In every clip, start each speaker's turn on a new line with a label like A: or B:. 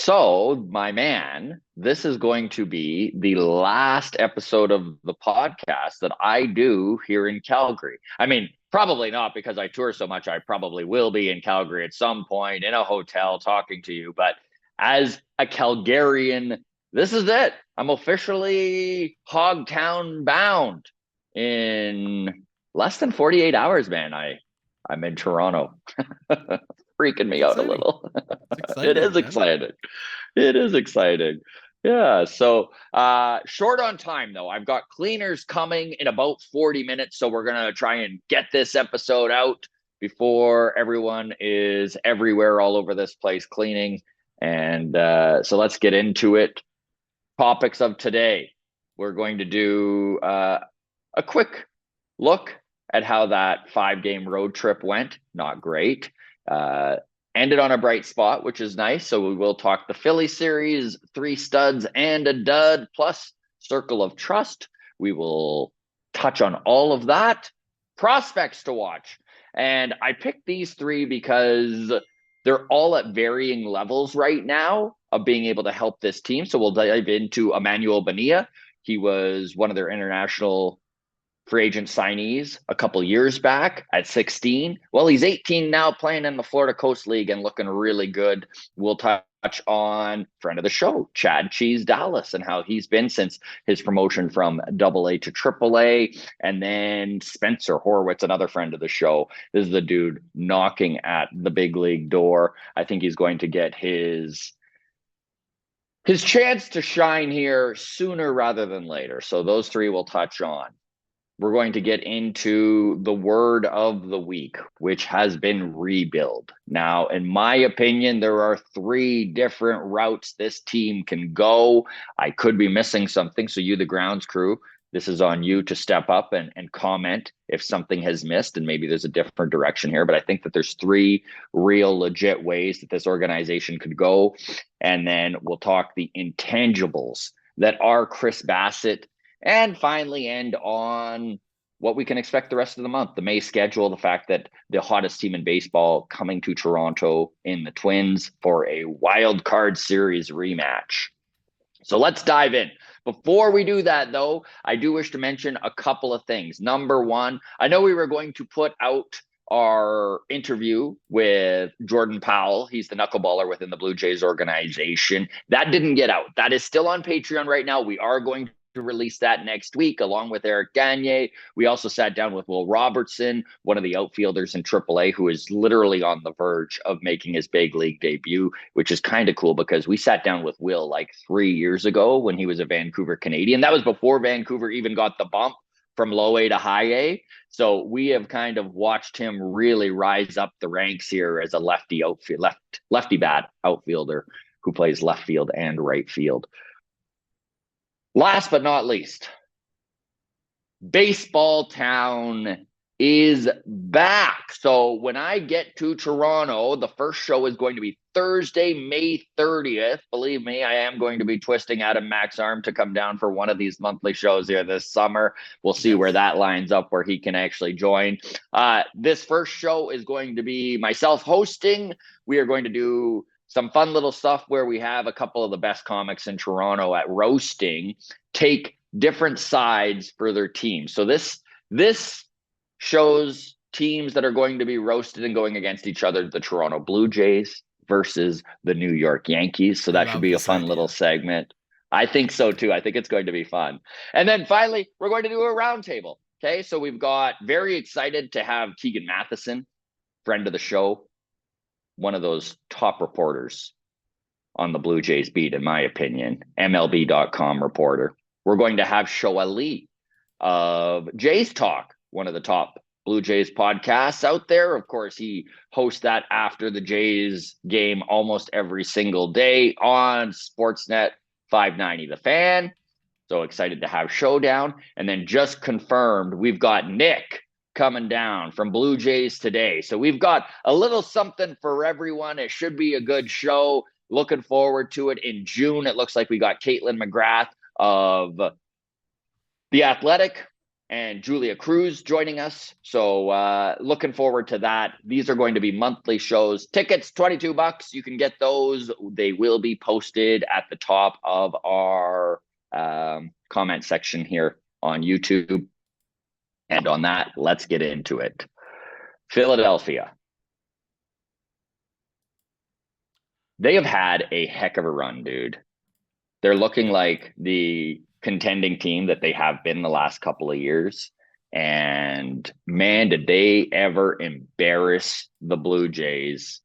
A: So, my man, this is going to be the last episode of the podcast that I do here in Calgary. I mean, probably not because I tour so much. I probably will be in Calgary at some point in a hotel talking to you. But as a Calgarian, this is it. I'm officially Hogtown bound in less than 48 hours, man. I'm in Toronto. Freaking
B: It's
A: me out a
B: exciting.
A: little.
B: It's
A: It
B: exciting,
A: is
B: man.
A: exciting. It is exciting. Yeah. So short on time though. I've got cleaners coming in about 40 minutes. So we're gonna try and get this episode out before everyone is everywhere all over this place cleaning. And so let's get into it. Topics of today. We're going to do a quick look at how that 5 game road trip went. Not great. Uh, Ended on a bright spot, which is nice. So we will talk the Philly series, 3 studs and a dud, plus circle of trust. We will touch on all of that. Prospects to watch. And I picked these three because they're all at varying levels right now of being able to help this team. So we'll dive into Emmanuel Bonilla. He was one of their international free agent signees a couple years back at 16. Well, he's 18 now, playing in the Florida Coast League and looking really good. We'll touch on friend of the show, Chad Cheese Dallas, and how he's been since his promotion from AA to AAA. And then Spencer Horwitz, another friend of the show. This is the dude knocking at the big league door. I think he's going to get his chance to shine here sooner rather than later. So those three we'll touch on. We're going to get into the word of the week, which has been rebuild. Now, in my opinion, there are 3 different routes this team can go. I could be missing something. So you, the grounds crew, this is on you to step up and comment if something has missed and maybe there's a different direction here. But I think that there's 3 real legit ways that this organization could go. And then we'll talk the intangibles that are Chris Basset, and finally end on what we can expect the rest of the month, the May schedule, the fact that the hottest team in baseball coming to Toronto in the Twins for a wild card series rematch. So let's dive in. Before we do that, though, I do wish to mention a couple of things. Number one, I know we were going to put out our interview with Jordan Powell. He's the knuckleballer within the Blue Jays organization. That didn't get out. That is still on Patreon right now. We are going to release that next week along with Eric Gagne. We also sat down with Will Robertson, one of the outfielders in AAA, who is literally on the verge of making his big league debut, which is kind of cool because we sat down with Will like 3 years ago when he was a Vancouver Canadian. That was before Vancouver even got the bump from low A to high A. So we have kind of watched him really rise up the ranks here as a lefty bat outfielder who plays left field and right field. Last but not least, Baseball Town is back. So when I get to Toronto, the first show is going to be Thursday, May 30th. Believe me, I am going to be twisting Adam Mack's arm to come down for one of these monthly shows here this summer. We'll see where
B: Yes.
A: that lines up, where he can actually join. This first show is going to be myself hosting. We are going to do some fun little stuff where we have a couple of the best comics in Toronto at roasting take different sides for their team. So this shows teams that are going to be roasted and going against each other, the Toronto Blue Jays versus the New York Yankees. So
B: I
A: that should
B: love
A: be a
B: this
A: fun little
B: idea.
A: segment. I think so too. I think it's going to be fun. And then finally, we're going to do a roundtable. Okay. So we've got very excited to have Keegan Matheson, friend of the show, one of those top reporters on the Blue Jays beat, in my opinion, MLB.com reporter. We're going to have Shoa Lee of Jays Talk, one of the top Blue Jays podcasts out there. Of course, he hosts that after the Jays game almost every single day on Sportsnet 590 The Fan. So excited to have Showdown. And then just confirmed, we've got Nick coming down from Blue Jays Today. So we've got a little something for everyone. It should be a good show. Looking forward to it. In June, it looks like we got Caitlin McGrath of The Athletic and Julia Cruz joining us. So looking forward to that. These are going to be monthly shows. Tickets, $22. You can get those. They will be posted at the top of our comment section here on YouTube. And on that, let's get into it. Philadelphia. They have had a heck of a run, dude. They're looking like the contending team that they have been the last couple of years. And man, did they ever embarrass the Blue Jays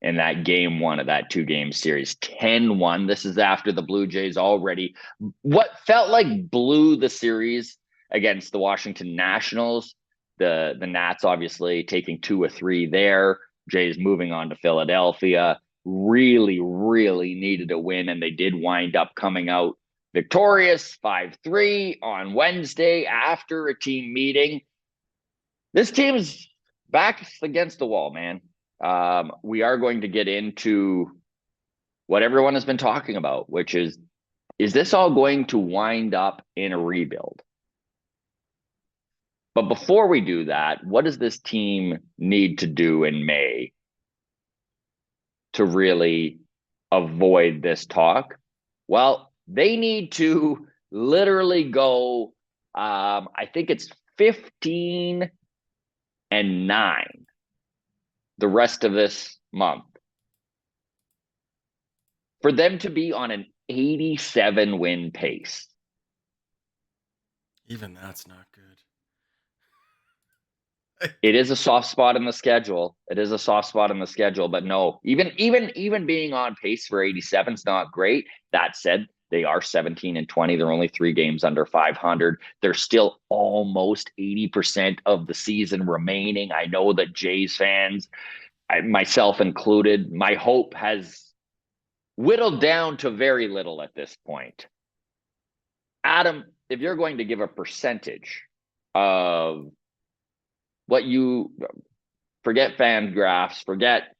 A: in that game one of that 2-game series. 10-1. This is after the Blue Jays already what felt like blew the series against the Washington Nationals. The Nats obviously taking 2 or 3 there. Jays moving on to Philadelphia. Really, really needed a win, and they did wind up coming out victorious 5-3 on Wednesday after a team meeting. This team's back against the wall, man. We are going to get into what everyone has been talking about, which is this all going to wind up in a rebuild? But before we do that, what does this team need to do in May to really avoid this talk? Well, they need to literally go, I think it's 15-9 the rest of this month for them to be on an 87 win pace.
B: Even that's not good.
A: It is a soft spot in the schedule. But no, even being on pace for 87 is not great. That said, they are 17-20. They're only 3 games under 500. They're still almost 80% of the season remaining. I know that Jays fans, myself included, my hope has whittled down to very little at this point. Adam, if you're going to give a percentage of what you forget fan graphs, forget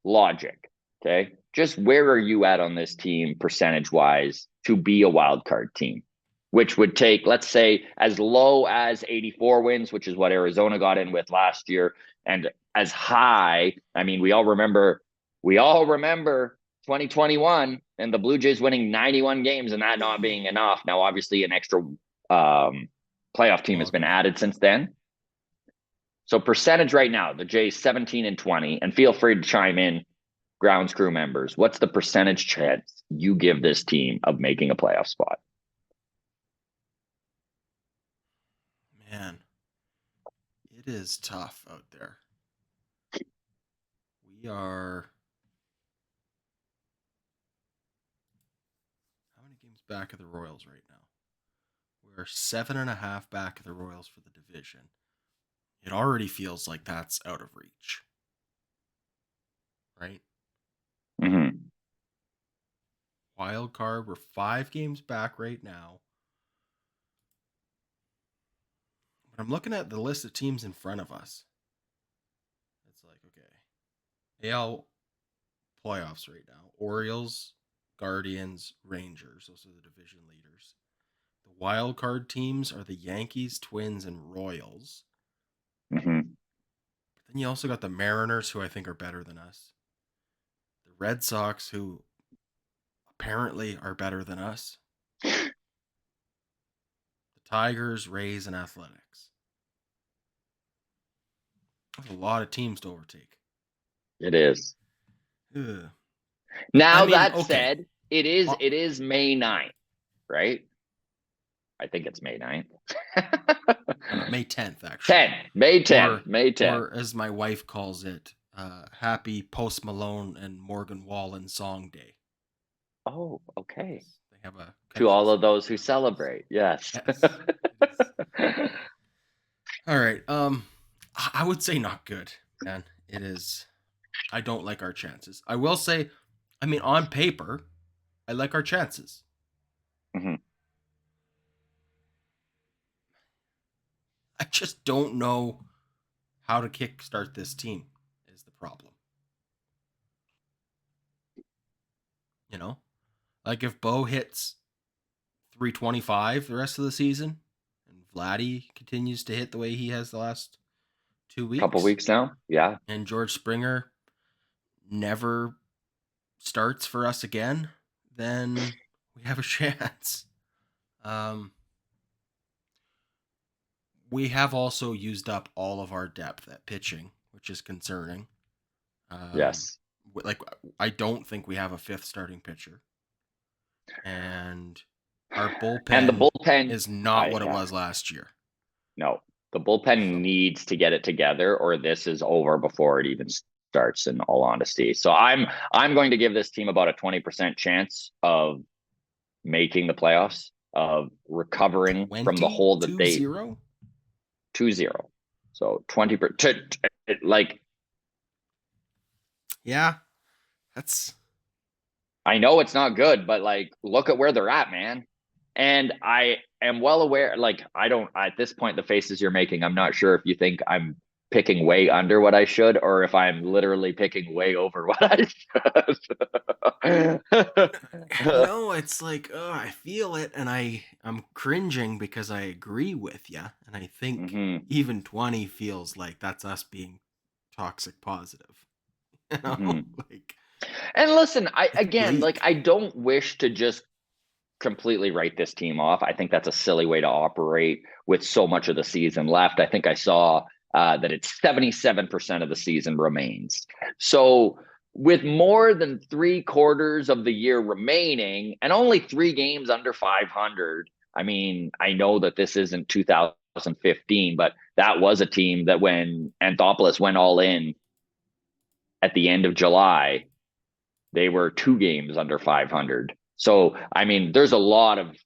A: logic, okay? Just where are you at on this team percentage-wise to be a wild card team? Which would take, let's say, as low as 84 wins, which is what Arizona got in with last year, and as high, I mean, we all remember 2021 and the Blue Jays winning 91 games and that not being enough. Now, obviously, an extra playoff team has been added since then. So percentage right now, the Jays 17-20, and feel free to chime in, grounds crew members. What's the percentage chance you give this team of making a playoff spot?
B: Man, it is tough out there. We are how many games back of the Royals right now? We're 7.5 back of the Royals for the division. It already feels like that's out of reach. Right?
A: Mm-hmm.
B: Wild card, we're 5 games back right now. But I'm looking at the list of teams in front of us. It's like, okay, AL playoffs right now. Orioles, Guardians, Rangers. Those are the division leaders. The wild card teams are the Yankees, Twins, and Royals.
A: Mm-hmm.
B: But then you also got the Mariners, who I think are better than us. The Red Sox, who apparently are better than us. The Tigers, Rays, and Athletics. That's a lot of teams to overtake.
A: It is.
B: Ugh.
A: Now, that said, it is May 9th, right? I think it's May 9th.
B: May 10th, actually.
A: May 10th. May 10th.
B: Or as my wife calls it, Happy Post Malone and Morgan Wallen Song Day.
A: Oh, okay.
B: They have a
A: to all of those who celebrate. Yes.
B: All right. I would say not good, man. It is. I don't like our chances. I will say, I mean, on paper, I like our chances.
A: Mm-hmm.
B: I just don't know how to kickstart this team is the problem. You know? Like if Bo hits 325 the rest of the season and Vladdy continues to hit the way he has the last 2
A: Couple
B: weeks,
A: weeks now. Yeah.
B: and George Springer never starts for us again, then we have a chance. We have also used up all of our depth at pitching, which is concerning. Um,
A: Yes.
B: like I don't think we have a fifth starting pitcher, and our
A: And the
B: bullpen
A: bullpen,
B: is not
A: I
B: what it was last year.
A: no, the bullpen
B: So
A: needs to get it together, or this is over before it even starts. In all honesty, so I'm going to give this team about a 20% chance of making the playoffs, of recovering from the hole that they
B: 20-0.
A: 2-0. So 20%, like,
B: Yeah, that's
A: I know it's not good, but like, look at where they're at, man. And I am well aware, like, I don't, at this point, the faces you're making, I'm not sure if you think I'm picking way under what I should, or if I'm literally picking way over what I should.
B: no. It's like, oh, I feel it, and I'm cringing because I agree with you, and I think
A: Hmm.
B: even 20 feels like that's us being toxic positive. You know,
A: Hmm.
B: like
A: And listen, I
B: it's
A: again, like,
B: bleak.
A: I don't wish to just completely write this team off. I think that's a silly way to operate with so much of the season left. I think I saw that it's 77% of the season remains. So, with more than 3/4 of the year remaining and only 3 games under 500, I mean, I know that this isn't 2015, but that was a team that when Anthopoulos went all in at the end of July, they were 2 games under 500. So, I mean, there's a lot of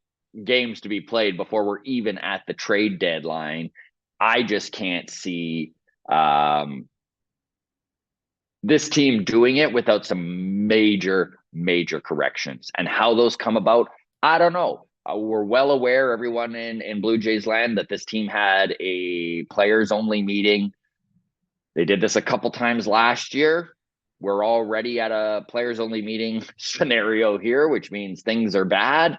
A: games to be played before we're even at the trade deadline. I just can't see this team doing it without some major, major corrections. And how those come about, I don't know. We're well aware, everyone in Blue Jays land, that this team had a players only meeting. They did this a couple times last year. We're already at a players only meeting scenario here, which means things are bad.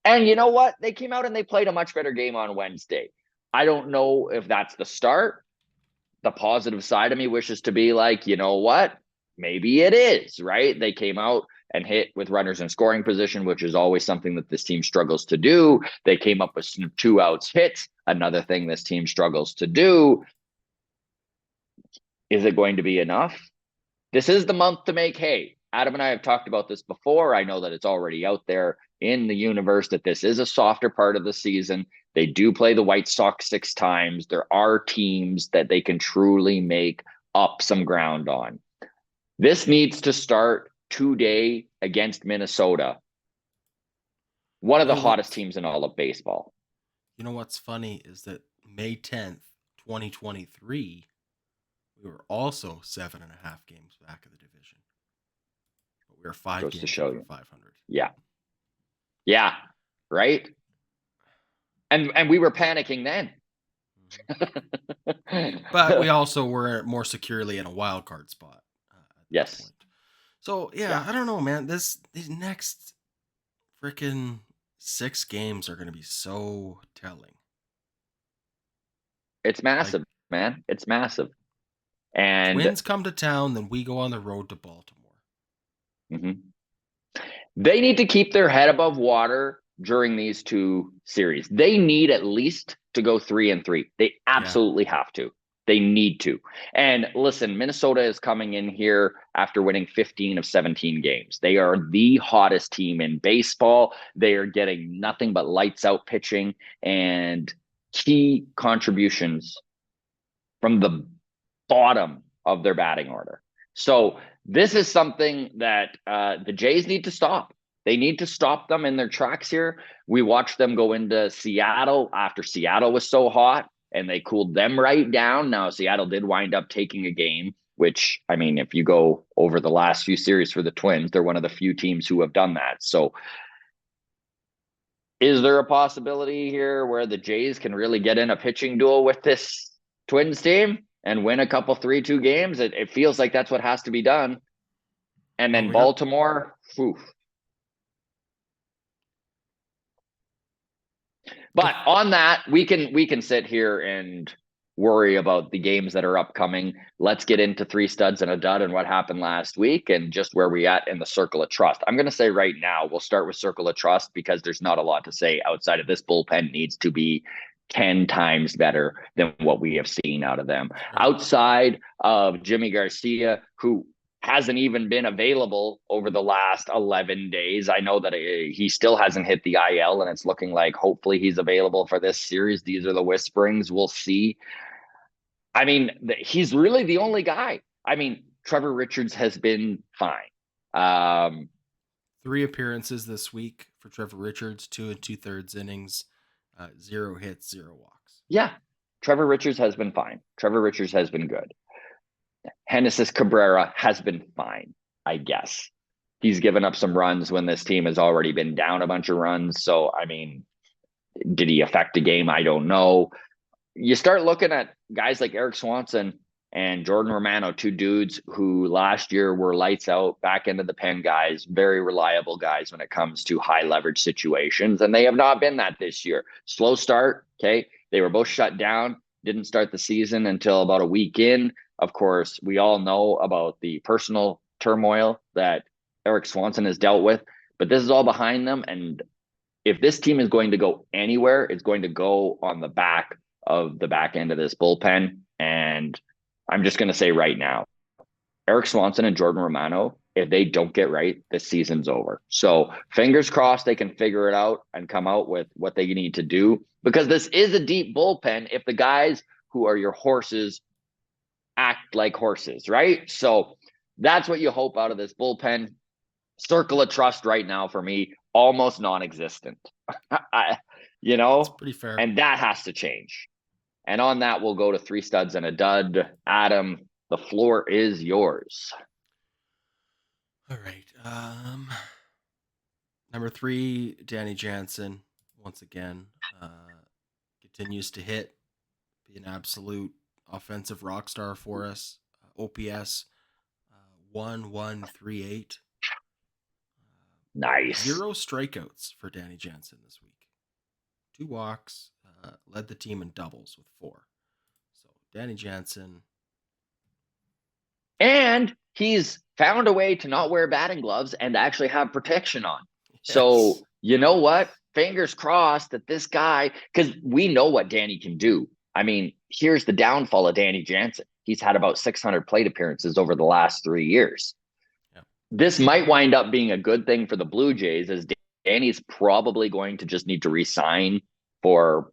A: And you know what? They came out and they played a much better game on Wednesday. I don't know if that's the start. The positive side of me wishes to be like, you know what? Maybe it is, right? They came out and hit with runners in scoring position, which is always something that this team struggles to do. They came up with some 2 outs hits, another thing this team struggles to do. Is it going to be enough? This is the month to make hay. Adam and I have talked about this before. I know that it's already out there in the universe that this is a softer part of the season. They do play the White Sox 6 times. There are teams that they can truly make up some ground on. This needs to start today against Minnesota, one of
B: You
A: the
B: know
A: hottest
B: what?
A: teams in all of baseball.
B: You know what's funny is that May 10th, 2023, we were also 7.5 games back of the division, but we were five
A: Goes to
B: games
A: show
B: over
A: you.
B: 500.
A: Yeah. Yeah. Right. And we were panicking then.
B: But we also were more securely in a wild card spot at this
A: Yes.
B: point. So yeah,
A: Yeah.
B: I don't know, man. These next freaking 6 games are going to be so telling.
A: It's
B: Like
A: massive, man. It's massive. And
B: Twins come to town, then we go on the road to Baltimore.
A: mhm. They need to keep their head above water during these 2 series. They need at least to go 3-3. They
B: Yeah,
A: absolutely have to. They need to. And listen, Minnesota is coming in here after winning 15 of 17 games. They are the hottest team in baseball. They are getting nothing but lights out pitching and key contributions from the bottom of their batting order. So this is something that the Jays need to stop. They need to stop them in their tracks here. We watched them go into Seattle after Seattle was so hot and they cooled them right down. Now, Seattle did wind up taking a game, which, I mean, if you go over the last few series for the Twins, they're one of the few teams who have done that. So is there a possibility here where the Jays can really get in a pitching duel with this Twins team and win a couple 3-2 games? It feels like that's what has to be done. And
B: well,
A: then
B: we got
A: Baltimore, But on that, we can sit here and worry about the games that are upcoming. Let's get into three studs and a dud and what happened last week and just where we at in the circle of trust. I'm going to say right now, we'll start with circle of trust because there's not a lot to say outside of this. Bullpen needs to be 10 times better than what we have seen out of them.
B: Right.
A: Outside of Jimmy Garcia, who hasn't even been available over the last 11 days. I know that he still hasn't hit the IL, and it's looking like hopefully he's available for this series. These are the whisperings. We'll see. I mean, he's really the only guy. I mean, Trevor Richards has been fine.
B: 3 appearances this week for Trevor Richards, 2 2/3 innings, 0 hits, 0 walks.
A: Yeah, Trevor Richards has been fine. Trevor Richards has been good. Genesis Cabrera has been fine, I guess. He's given up some runs when this team has already been down a bunch of runs. So, I mean, did he affect the game? I don't know. You start looking at guys like Eric Swanson and Jordan Romano, 2 dudes who last year were lights out, back into the pen guys, very reliable guys when it comes to high leverage situations. And they have not been that this year. Slow start. Okay. They were both shut down, didn't start the season until about a week in. Of course, we all know about the personal turmoil that Eric Swanson has dealt with, but this is all behind them. And if this team is going to go anywhere, it's going to go on the back of the back end of this bullpen. And I'm just going to say right now, Eric Swanson and Jordan Romano, if they don't get right, this season's over. So fingers crossed they can figure it out and come out with what they need to do, because this is a deep bullpen if the guys who are your horses act like horses, right? So that's what you hope out of this bullpen. Circle of trust right now for me, almost non-existent.
B: It's pretty fair.
A: And that has to change. And on that, we'll go to 3 studs and a dud. Adam, the floor is yours.
B: All right. Number 3, Danny Jansen, once again, continues to hit, be an absolute offensive rock star for us. OPS 1138.
A: Nice.
B: 0 strikeouts for Danny Jansen this week. 2 walks, led the team in doubles with 4. So Danny Jansen.
A: And he's found a way to not wear batting gloves and actually have protection on. Yes. So you know what? Fingers crossed that this guy, because we know what Danny can do. I mean, here's the downfall of Danny Jansen. He's had about 600 plate appearances over the last 3 years. Yeah. This might wind up being a good thing for the Blue Jays, as Danny's probably going to just need to re-sign for,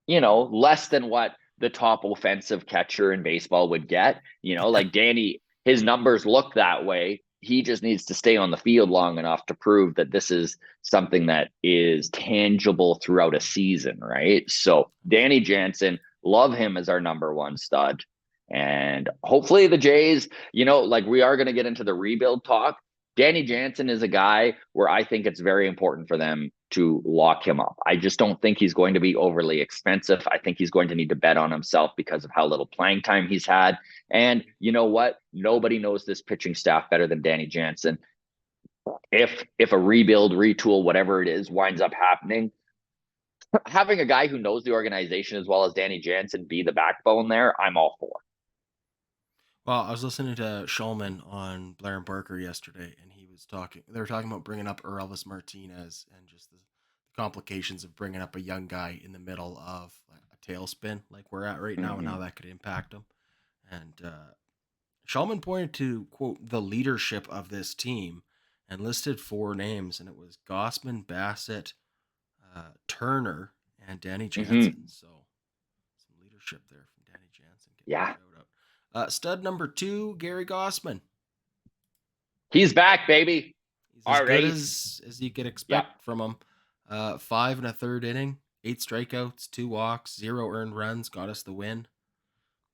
A: less than what the top offensive catcher in baseball would get. Like Danny, his numbers look that way. He just needs to stay on the field long enough to prove that this is something that is tangible throughout a season, right? So Danny Jansen, love him as our number 1 stud. And hopefully the Jays, like we are going to get into the rebuild talk. Danny Jansen is a guy where I think it's very important for them to lock him up. I just don't think he's going to be overly expensive. I think he's going to need to bet on himself because of how little playing time he's had. And you know what? Nobody knows this pitching staff better than Danny Jansen. If a rebuild, retool, whatever it is, winds up happening, having a guy who knows the organization as well as Danny Jansen be the backbone there, I'm all for.
B: Well, I was listening to Shulman on Blair and Barker yesterday, and they were talking about bringing up Elvis Martinez and just the complications of bringing up a young guy in the middle of a tailspin like we're at right now, and how that could impact him. And Shulman pointed to, quote, the leadership of this team and listed 4 names, and it was Gausman, Basset, Turner, and Danny Jansen. So some leadership there from Danny Jansen.
A: Yeah.
B: Stud number 2, Gary Gausman.
A: He's back, baby.
B: He's as good as you could expect from him. 5 1/3 inning, 8 strikeouts, 2 walks, 0 earned runs, got us the win.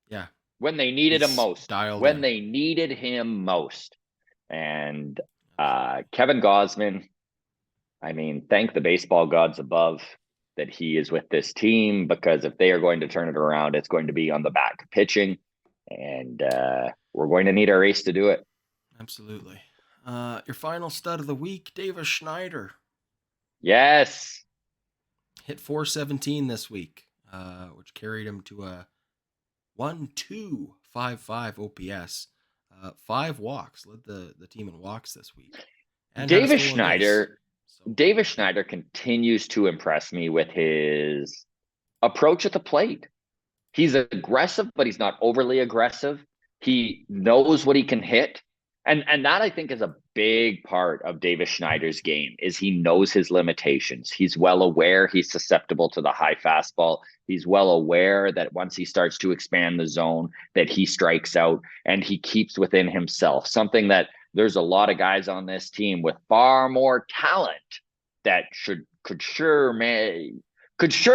B: Yeah.
A: When they needed him most.
B: They
A: needed him most. And Kevin Gausman, I mean, thank the baseball gods above that he is with this team, because if they are going to turn it around, it's going to be on the back pitching. And we're going to need our ace to do it.
B: Absolutely. Your final stud of the week, Davis Schneider.
A: Yes.
B: hit 417 this week, which carried him to a 1.255 OPS. 5 walks, led the team in walks this week, and had a
A: Davis
B: stolen base.
A: Schneider,
B: So
A: Davis Schneider continues to impress me with his approach at the plate. He's aggressive, but he's not overly aggressive. He knows what he can hit. And that I think is a big part of Davis Schneider's game is he knows his limitations. He's well aware he's susceptible to the high fastball. He's well aware that once he starts to expand the zone that he strikes out and he keeps within himself. Something that there's a lot of guys on this team with far more talent that could sure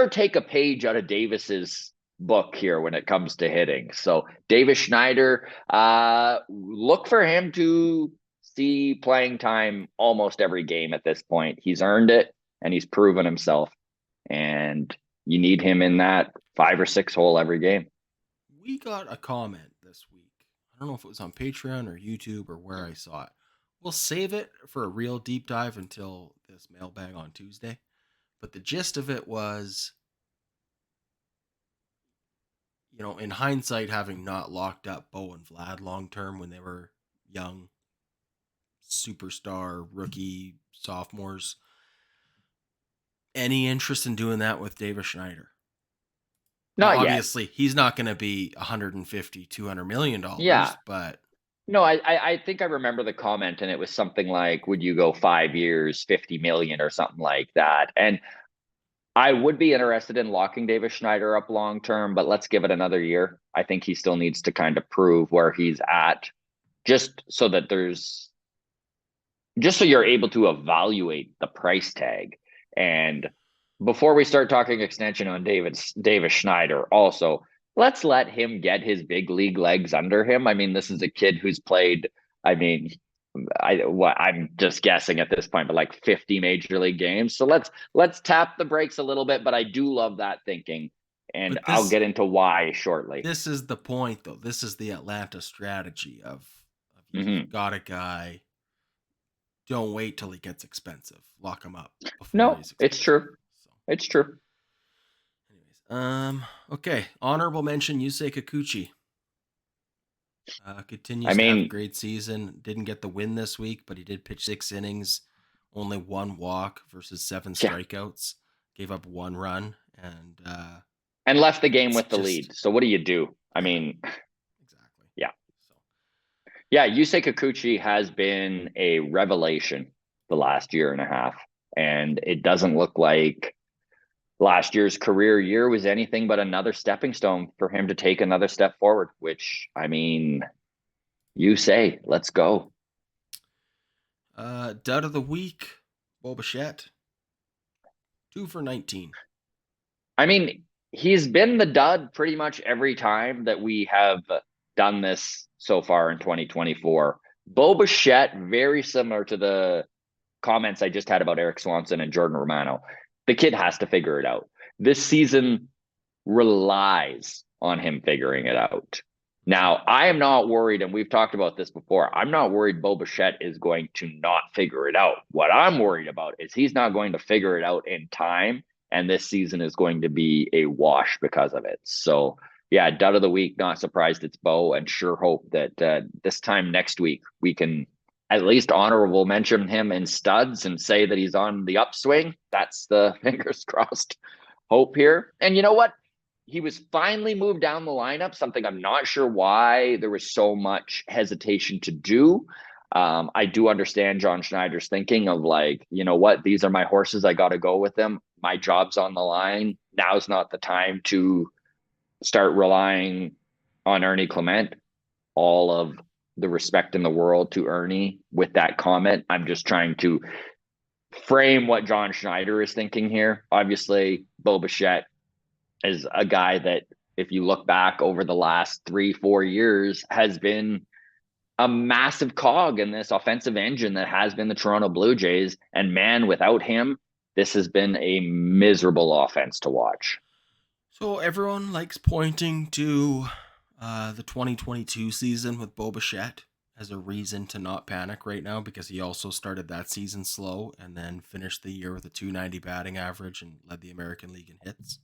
A: take a page out of Davis's book here when it comes to hitting. So Davis Schneider, look for him to see playing time almost every game at this point. He's earned it and he's proven himself. And you need him in that 5 or 6 hole every game.
B: we got a comment this week. I don't know if it was on Patreon or YouTube or where I saw it. We'll save it for a real deep dive until this mailbag on Tuesday. But the gist of it was, in hindsight, having not locked up Bo and Vlad long term when they were young, superstar, rookie, sophomores, any interest in doing that with Davis Schneider? Now,
A: Not yet.
B: obviously, he's not going to be 150, $200 million,
A: Yeah.
B: but
A: No, I think I remember the comment and it was something like, would you go 5 years, 50 million or something like that? And I would be interested in locking Davis Schneider up long term, but let's give it another year. I think he still needs to kind of prove where he's at, just so that just so you're able to evaluate the price tag. And before we start talking extension on Davis Schneider, also let's let him get his big league legs under him. I mean, this is a kid who's played. I mean, I'm just guessing at this point, but like 50 major league games. So let's tap the brakes a little bit. But I do love that thinking, and
B: but
A: I'll
B: this
A: get into why shortly.
B: this is the point, though. This is the Atlanta strategy of you've
A: Mm-hmm.
B: got a guy. Don't wait till he gets expensive. Lock him up before
A: No,
B: he's
A: it's
B: expensive.
A: true.
B: So,
A: It's true.
B: okay. Honorable mention: Yusei Kikuchi.
A: I
B: Continues to have a
A: mean,
B: great season. Didn't get the win this week, but he did pitch 6 innings, only 1 walk versus 7
A: yeah,
B: strikeouts. Gave up 1 run, and
A: and left the game
B: it's
A: with the
B: just
A: lead. So what do you do? I
B: yeah,
A: mean,
B: exactly.
A: yeah,
B: So
A: yeah. Yusei Kikuchi has been a revelation the last year and a half, and it doesn't look like last year's career year was anything but another stepping stone for him to take another step forward, which, I mean, you say, let's go.
B: dud of the week, Bo Bichette, 2 for 19.
A: I mean, he's been the dud pretty much every time that we have done this so far in 2024. Bo Bichette, very similar to the comments I just had about Eric Swanson and Jordan Romano. The kid has to figure it out. This season relies on him figuring it out. Now, I am not worried, and we've talked about this before. I'm not worried Bo Bichette is going to not figure it out. What I'm worried about is he's not going to figure it out in time, and this season is going to be a wash because of it. So, yeah, dud of the week. Not surprised it's Bo, and sure hope that this time next week we can at least honorable mention him in studs and say that he's on the upswing. That's the fingers crossed hope here. And you know what? He was finally moved down the lineup, something I'm not sure why there was so much hesitation to do. I do understand John Schneider's thinking of like, you know what, these are my horses. I got to go with them. My job's on the line. Now's not the time to start relying on Ernie Clement. All of the respect in the world to Ernie with that comment. I'm just trying to frame what John Schneider is thinking here. Obviously, Bo Bichette is a guy that, if you look back over the last 3-4 years, has been a massive cog in this offensive engine that has been the Toronto Blue Jays. And man, without him, this has been a miserable offense to watch.
B: So everyone likes pointing to the 2022 season with Bo Bichette as a reason to not panic right now because he also started that season slow and then finished the year with a 290 batting average and led the American League in hits.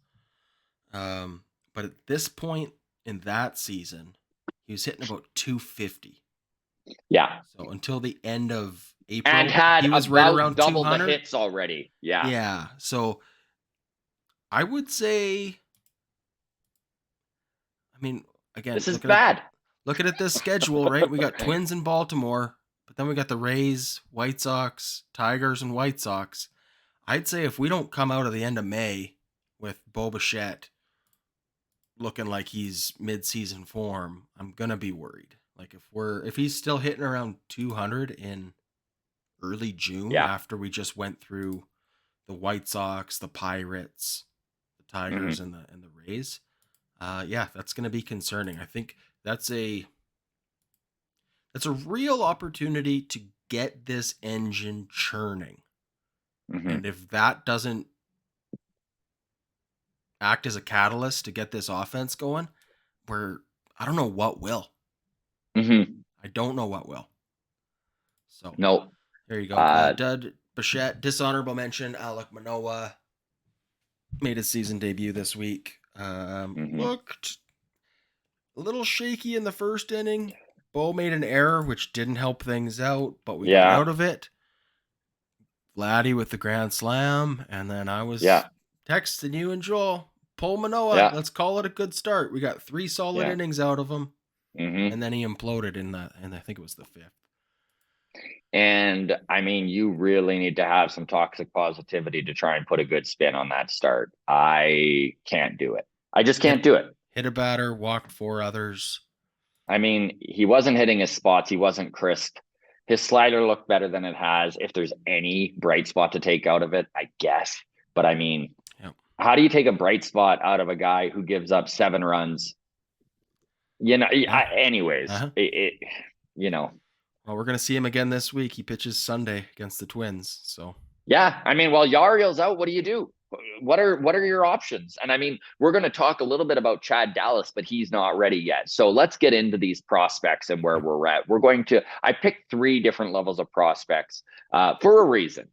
B: But at this point in that season, he was hitting about 250.
A: Yeah.
B: So until the end of
A: And
B: April,
A: had
B: he was right
A: about
B: around
A: double the
B: 200.
A: hits already. Yeah.
B: Yeah. So I would say, I mean, again,
A: This is bad.
B: looking at this schedule, right? We got Twins in Baltimore, but then we got the Rays, White Sox, Tigers, and White Sox. I'd say if we don't come out of the end of May with Bo Bichette looking like he's mid-season form, I'm gonna be worried. Like if he's still hitting around 200 in early June
A: Yeah.
B: after we just went through the White Sox, the Pirates, the Tigers,
A: Mm-hmm.
B: and the Rays, yeah, that's gonna be concerning. I think that's a real opportunity to get this engine churning.
A: Mm-hmm.
B: And if that doesn't act as a catalyst to get this offense going, where I don't know what will.
A: Mm-hmm.
B: I don't know what will. So
A: No.
B: there you go.
A: Uh,
B: Dud Bichette, dishonorable mention. Alek Manoah made his season debut this week.
A: mm-hmm.
B: Looked a little shaky in the first inning. Bo made an error, which didn't help things out, but we got
A: Yeah.
B: out of it. Vladdy with the grand slam, and then I was
A: Yeah.
B: texting you and Joel. Pull Manoah.
A: Yeah.
B: Let's call it a good start. We got 3 solid
A: Yeah.
B: innings out of him,
A: Mm-hmm.
B: and then he imploded in the, and I think it was the 5th.
A: And I mean, you really need to have some toxic positivity to try and put a good spin on that start. I can't do it. I just can't do it.
B: Hit a batter, walked 4 others.
A: I mean, he wasn't hitting his spots. He wasn't crisp. His slider looked better than it has. If there's any bright spot to take out of it, I guess. But I mean,
B: Yep.
A: how do you take a bright spot out of a guy who gives up 7 runs? You know,
B: Yeah.
A: anyways, you know,
B: Well, we're gonna see him again this week. He pitches Sunday against the Twins. So
A: yeah. I mean, while Yariel's out, what do you do? What are your options? And I mean, we're going to talk a little bit about Chad Dallas, but he's not ready yet. So let's get into these prospects and where we're at. I picked 3 different levels of prospects for a reason,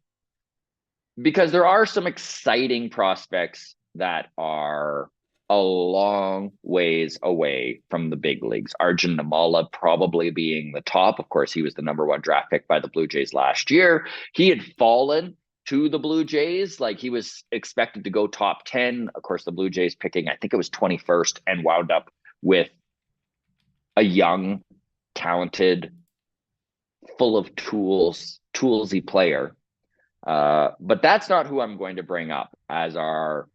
A: because there are some exciting prospects that are a long ways away from the big leagues. Arjun Namala probably being the top. Of course, he was the #1 draft pick by the Blue Jays last year. He had fallen to the Blue Jays. Like, he was expected to go top 10. Of course, the Blue Jays picking, I think it was 21st, and wound up with a young, talented, full of toolsy player. But that's not who I'm going to bring up as our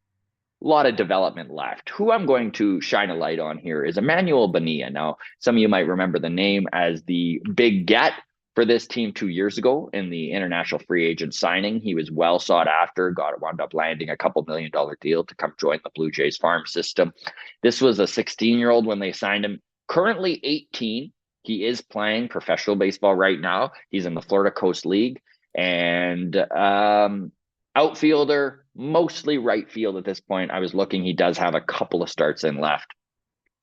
A: lot of development left. Who I'm going to shine a light on here is Emmanuel Bonilla. Now, some of you might remember the name as the big get for this team 2 years ago in the international free agent signing. He was well sought after, wound up landing a couple $1 million deal to come join the Blue Jays farm system. This was a 16-year-old when they signed him, currently 18. He is playing professional baseball right now. He's in the Florida Coast League. And outfielder, mostly right field at this point. I was looking, he does have a couple of starts in left.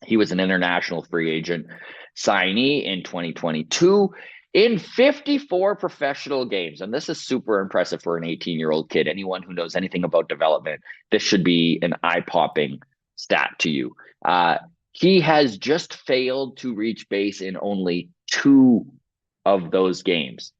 A: He was an international free agent signee in 2022 in 54 professional games. And this is super impressive for an 18-year-old kid. Anyone who knows anything about development, this should be an eye-popping stat to you. He has just failed to reach base in only 2 of those games.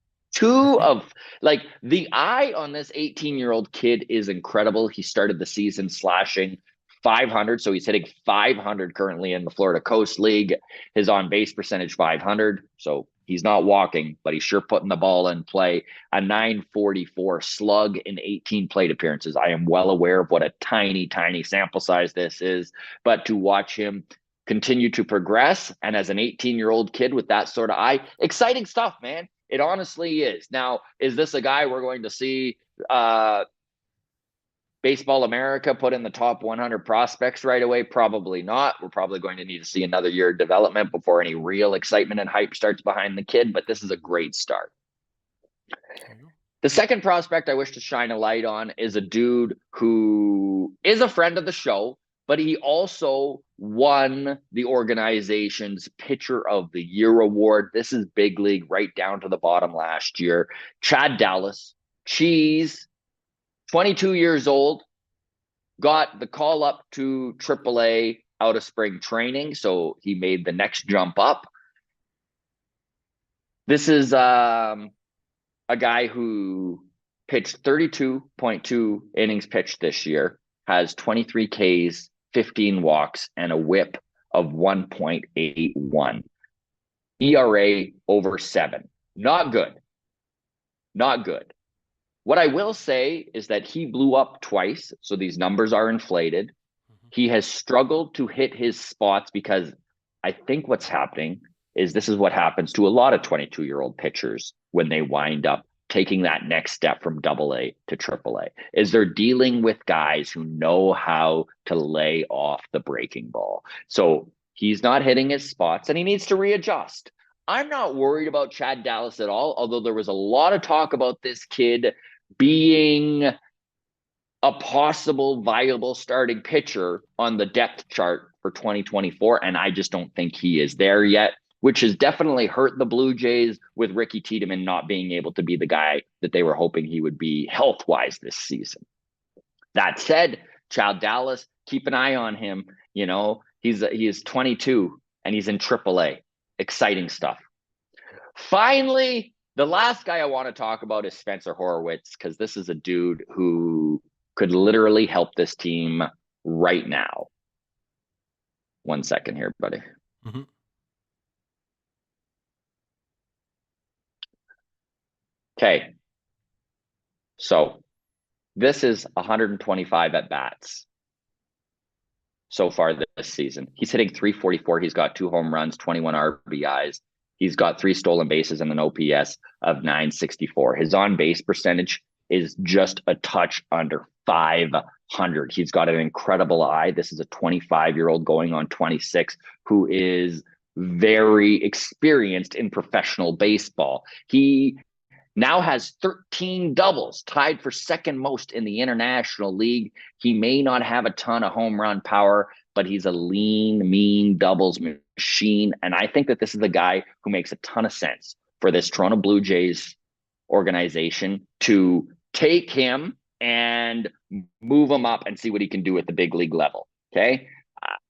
A: Like, the eye on this 18-year-old kid is incredible. He started the season slashing 500, so he's hitting 500 currently in the Florida Coast League. His on base percentage 500, so he's not walking, but he's sure putting the ball in play. A 944 slug in 18 plate appearances. I am well aware of what a tiny sample size this is, but to watch him continue to progress, and as an 18-year-old kid with that sort of eye, exciting stuff, man. It honestly is. Now, is this a guy we're going to see Baseball America put in the top 100 prospects right away? Probably not. We're probably going to need to see another year of development before any real excitement and hype starts behind the kid, but this is a great start. The second prospect I wish to shine a light on is a dude who is a friend of the show, but he also won the organization's Pitcher of the Year award. This is big league, right down to the bottom last year. Chad Dallas, Cheese, 22 years old, got the call up to AAA out of spring training, so he made the next jump up. This is a guy who pitched 32.2 innings pitched this year, has 23 Ks, 15 walks, and a whip of 1.81. ERA over 7. Not good. Not good. What I will say is that he blew up twice, so these numbers are inflated.
B: Mm-hmm.
A: He has struggled to hit his spots because I think what's happening is this is what happens to a lot of 22-year-old pitchers when they wind up taking that next step from AA to AAA, is they're dealing with guys who know how to lay off the breaking ball. So he's not hitting his spots and he needs to readjust. I'm not worried about Chad Dallas at all, although there was a lot of talk about this kid being a possible viable starting pitcher on the depth chart for 2024. And I just don't think he is there yet, which has definitely hurt the Blue Jays with Ricky Tiedemann not being able to be the guy that they were hoping he would be health-wise this season. That said, Chad Dallas, keep an eye on him. You know, he is 22 and he's in AAA. Exciting stuff. Finally, the last guy I want to talk about is Spencer Horwitz, because this is a dude who could literally help this team right now. 1 second here, buddy.
B: Mm-hmm.
A: Okay. So this is 125 at bats so far this season. He's hitting 344. He's got 2 home runs, 21 RBIs. He's got 3 stolen bases and an OPS of 964. His on base percentage is just a touch under 500. He's got an incredible eye. This is a 25-year-old going on 26 who is very experienced in professional baseball. He now has 13 doubles, tied for second most in the International League. He may not have a ton of home run power, but he's a lean, mean doubles machine. And I think that this is the guy who makes a ton of sense for this Toronto Blue Jays organization to take him and move him up and see what he can do at the big league level. Okay.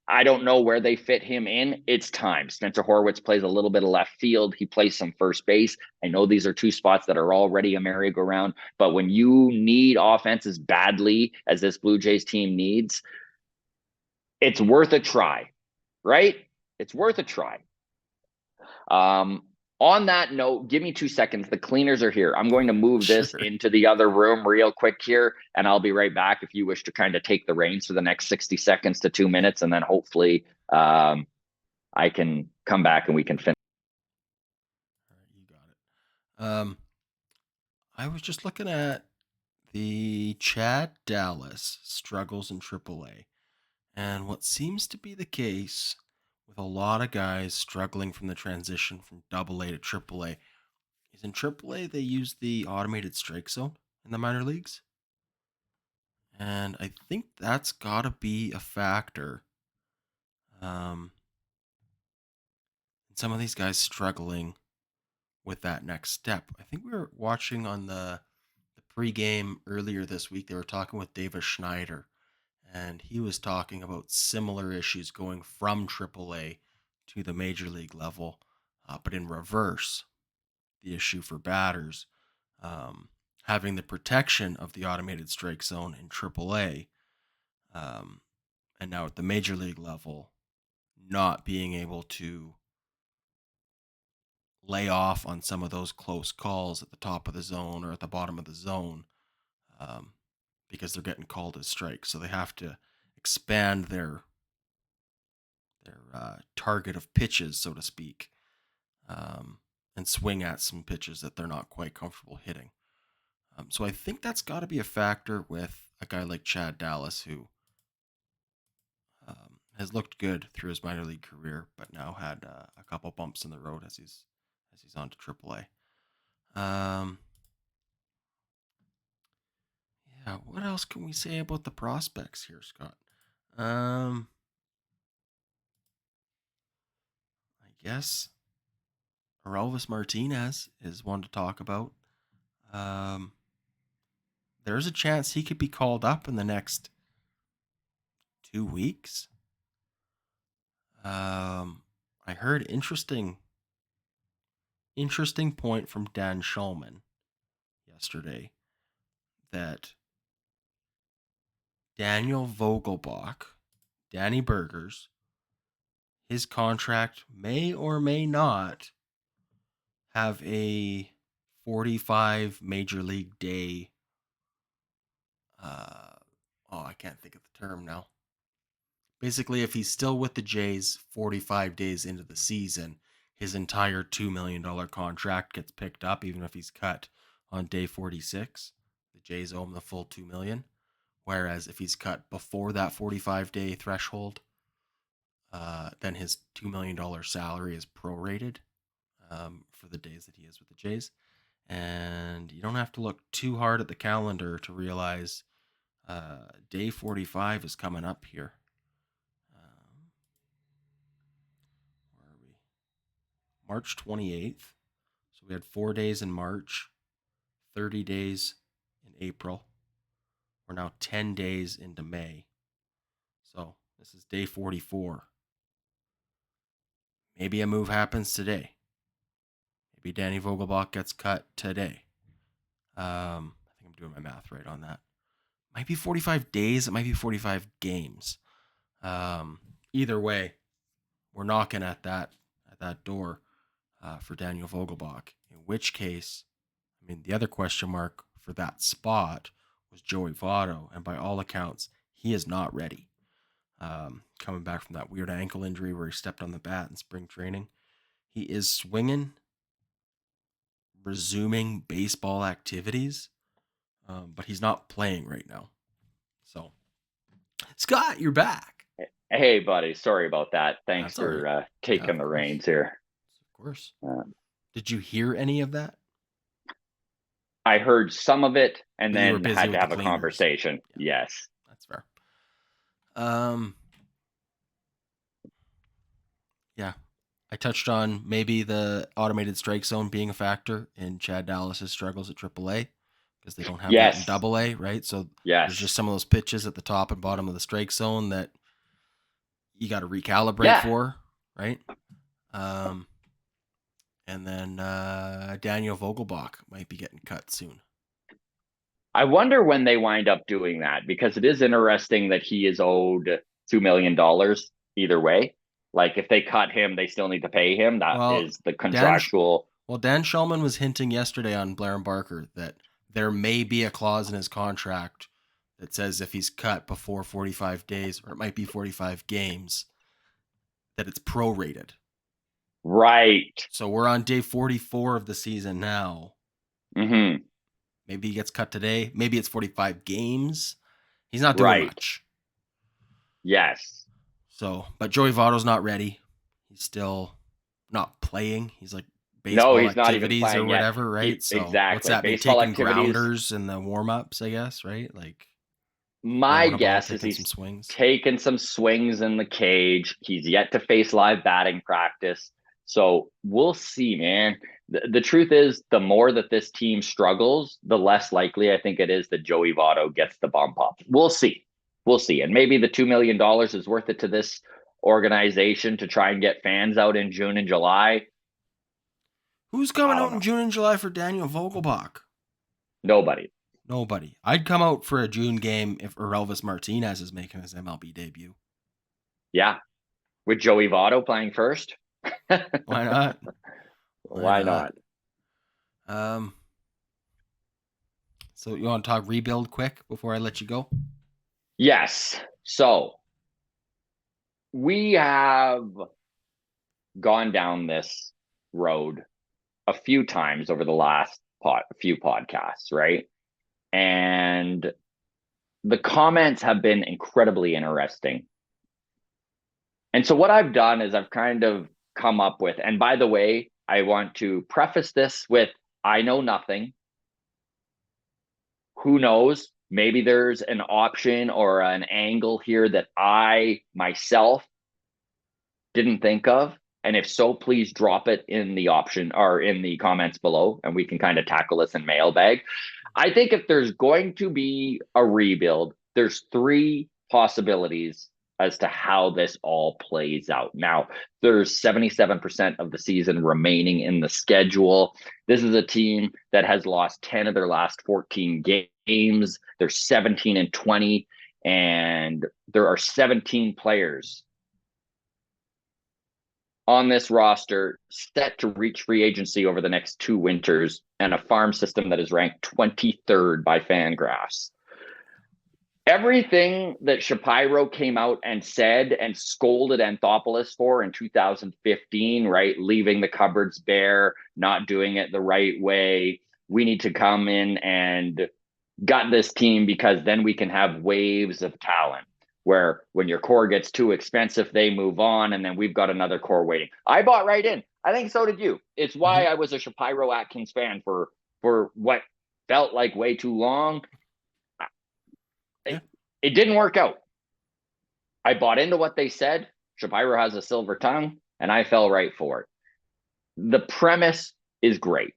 A: I don't know where they fit him in. It's time. Spencer Horwitz plays a little bit of left field. He plays some first base. I know these are 2 spots that are already a merry-go-round, but when you need offense as badly as this Blue Jays team needs, it's worth a try, right? It's worth a try. On that note, give me 2 seconds. The cleaners are here. I'm going to move this into the other room real quick here, and I'll be right back if you wish to kind of take the reins for the next 60 seconds to 2 minutes, and then hopefully I can come back and we can finish.
B: All right, you got it. I was just looking at the Chad Dallas struggles in AAA, and what seems to be the case with a lot of guys struggling from the transition from AA to AAA is in AAA they use the automated strike zone in the minor leagues. And I think that's got to be a factor. And some of these guys struggling with that next step. I think we were watching on the pregame earlier this week. They were talking with Davis Schneider, and he was talking about similar issues going from AAA to the major league level, but in reverse. The issue for batters having the protection of the automated strike zone in AAA, and now at the major league level, not being able to lay off on some of those close calls at the top of the zone or at the bottom of the zone, because they're getting called as strikes. So they have to expand their target of pitches, so to speak, and swing at some pitches that they're not quite comfortable hitting. So I think that's got to be a factor with a guy like Chad Dallas, who has looked good through his minor league career, but now had a couple bumps in the road as he's on to AAA. Yeah, what else can we say about the prospects here, Scott? I guess Elvis Martinez is one to talk about. Um, there's a chance he could be called up in the next 2 weeks. I heard interesting point from Dan Schulman yesterday that Daniel Vogelbach, Danny Burgers, his contract may or may not have a 45 major league day. I can't think of the term now. Basically, if he's still with the Jays 45 days into the season, his entire $2 million contract gets picked up, even if he's cut on day 46. The Jays owe him the full $2 million. Whereas if he's cut before that 45-day threshold, then his $2 million salary is prorated for the days that he is with the Jays. And you don't have to look too hard at the calendar to realize day 45 is coming up here. Where are we? March 28th. So we had 4 days in March, 30 days in April. We're now 10 days into May. So this is day 44. Maybe a move happens today. Maybe Danny Vogelbach gets cut today. I think I'm doing my math right on that. Might be 45 days. It might be 45 games. Either way, we're knocking at that door for Daniel Vogelbach. In which case, I mean, the other question mark for that spot was Joey Votto, and by all accounts, he is not ready. Coming back from that weird ankle injury where he stepped on the bat in spring training, he is swinging, resuming baseball activities, but he's not playing right now. So, Scott, you're back.
A: Hey, buddy. Sorry about that. Thanks for
B: right.
A: taking the reins here.
B: Of course. Did you hear any of that?
A: I heard some of it and
B: But you were
A: then
B: busy
A: had
B: with
A: to
B: the
A: have a
B: cleaners.
A: conversation.
B: Yeah.
A: Yes.
B: That's fair. Yeah. I touched on maybe the automated strike zone being a factor in Chad Dallas's struggles at AAA because they don't have that in AA, right? So there's just some of those pitches at the top and bottom of the strike zone that you got to recalibrate for, right? And then Daniel Vogelbach might be getting cut soon.
A: I wonder when they wind up doing that, because it is interesting that he is owed $2 million either way. Like if they cut him, they still need to pay him. That is the contractual.
B: Dan Shulman was hinting yesterday on Blair and Barker that there may be a clause in his contract that says if he's cut before 45 days, or it might be 45 games, that it's prorated.
A: Right.
B: So we're on day 44 of the season now.
A: Mm-hmm.
B: Maybe he gets cut today. Maybe it's 45 games. He's not doing much.
A: Yes.
B: So, but Joey Votto's not ready. He's still not playing. He's like baseball activities or whatever, yet. Right? So exactly. What's that? Baseball taking grounders in the warm-ups, I guess, right? Like
A: my guess is he's taking some swings in the cage. He's yet to face live batting practice. So we'll see, man. The truth is, the more that this team struggles, the less likely I think it is that Joey Votto gets the bump up. We'll see. We'll see. And maybe the $2 million is worth it to this organization to try and get fans out in June and July.
B: Who's coming out in June and July for Daniel Vogelbach?
A: Nobody.
B: I'd come out for a June game if Elvis Martinez is making his MLB debut.
A: Yeah. With Joey Votto playing first?
B: Why not?
A: Why not?
B: So you want to talk rebuild quick before I let you go?
A: Yes. So we have gone down this road a few times over the last few podcasts, right? And the comments have been incredibly interesting. And so what I've done is I've kind of come up with, and by the way, I want to preface this with, I know nothing. Who knows? maybe there's an option or an angle here that I myself didn't think of. And if so, please drop it in the option or in the comments below, and we can kind of tackle this in mailbag. I think if there's going to be a rebuild, there's three possibilities as to how this all plays out. Now, there's 77% of the season remaining in the schedule. This is a team that has lost 10 of their last 14 games. They're 17-20, and there are 17 players on this roster set to reach free agency over the next 2 winters, and a farm system that is ranked 23rd by Fangraphs. Everything that Shapiro came out and said and scolded Anthopoulos for in 2015, right? Leaving the cupboards bare, not doing it the right way. We need to come in and gut this team because then we can have waves of talent, where when your core gets too expensive, they move on, and then we've got another core waiting. I bought right in. I think so did you. It's why I was a Shapiro Atkins fan for what felt like way too long. It didn't work out. I bought into what they said. Shapiro has a silver tongue, and I fell right for it. The premise is great.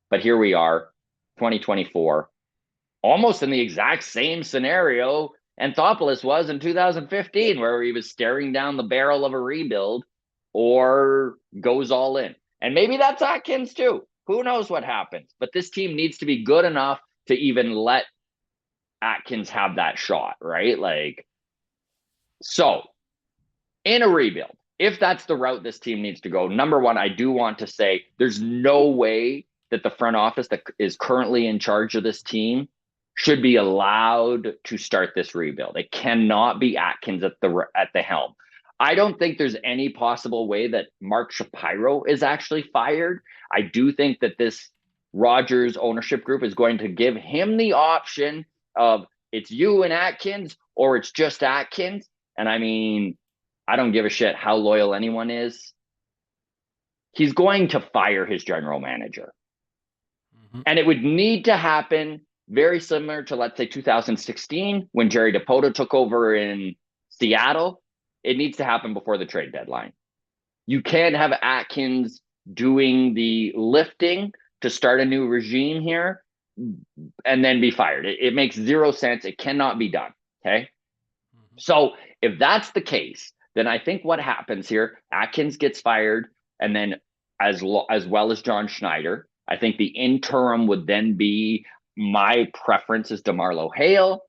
A: But here we are, 2024, almost in the exact same scenario Anthopoulos was in 2015, where he was staring down the barrel of a rebuild or goes all in. And maybe that's Atkins too. Who knows what happens? But this team needs to be good enough to even let Atkins have that shot, right? Like, so in a rebuild, if that's the route this team needs to go, number one, I do want to say there's no way that the front office that is currently in charge of this team should be allowed to start this rebuild. It cannot be Atkins at the helm. I don't think there's any possible way that Mark Shapiro is actually fired. I do think that this Rogers ownership group is going to give him the option of it's you and Atkins, or it's just Atkins. And I mean, I don't give a shit how loyal anyone is. He's going to fire his general manager. And it would need to happen very similar to, let's say, 2016 when Jerry DePoto took over in Seattle. It needs to happen before the trade deadline. You can't have Atkins doing the lifting to start a new regime here and then be fired. It makes zero sense. It cannot be done. Okay. So if that's the case, then I think what happens here, Atkins gets fired, and then as well as John Schneider. I think the interim would then be, my preference is DeMarlo Hale.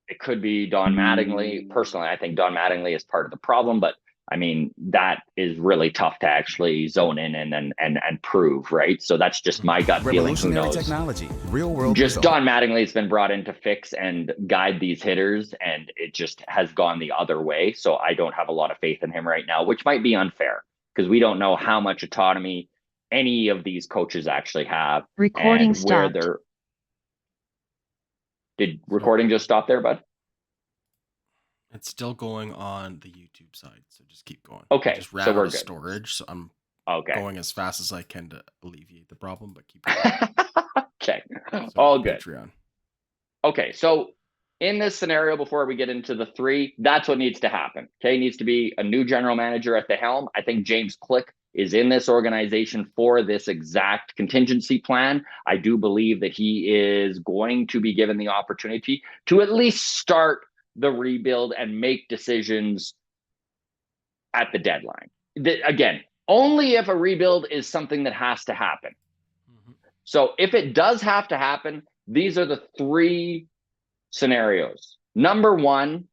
A: It could be Don Mattingly. Personally, I think Don Mattingly is part of the problem, but I mean, that is really tough to actually zone in and prove, right? So that's just my gut feeling. Who knows?
C: Technology, real world.
A: Just
C: result.
A: Don Mattingly has been brought in to fix and guide these hitters, and it just has gone the other way. So I don't have a lot of faith in him right now, which might be unfair because we don't know how much autonomy any of these coaches actually have.
D: Recording
A: and where
D: stopped.
A: they're. Did recording just stop there, bud?
B: It's still going on the YouTube side, so just keep going.
A: Okay,
B: I just ran
A: so
B: out
A: we're
B: of
A: good.
B: storage, so I'm
A: Okay.
B: going as fast as I can to alleviate the problem, but keep going.
A: Okay,
B: So
A: all good.
B: Patreon.
A: Okay, so in this scenario, before we get into the three, that's what needs to happen. Okay, needs to be a new general manager at the helm. I think James Click is in this organization for this exact contingency plan. I do believe that he is going to be given the opportunity to at least start the rebuild and make decisions at the deadline. Again, only if a rebuild is something that has to happen. So if it does have to happen, these are the three scenarios. Number one,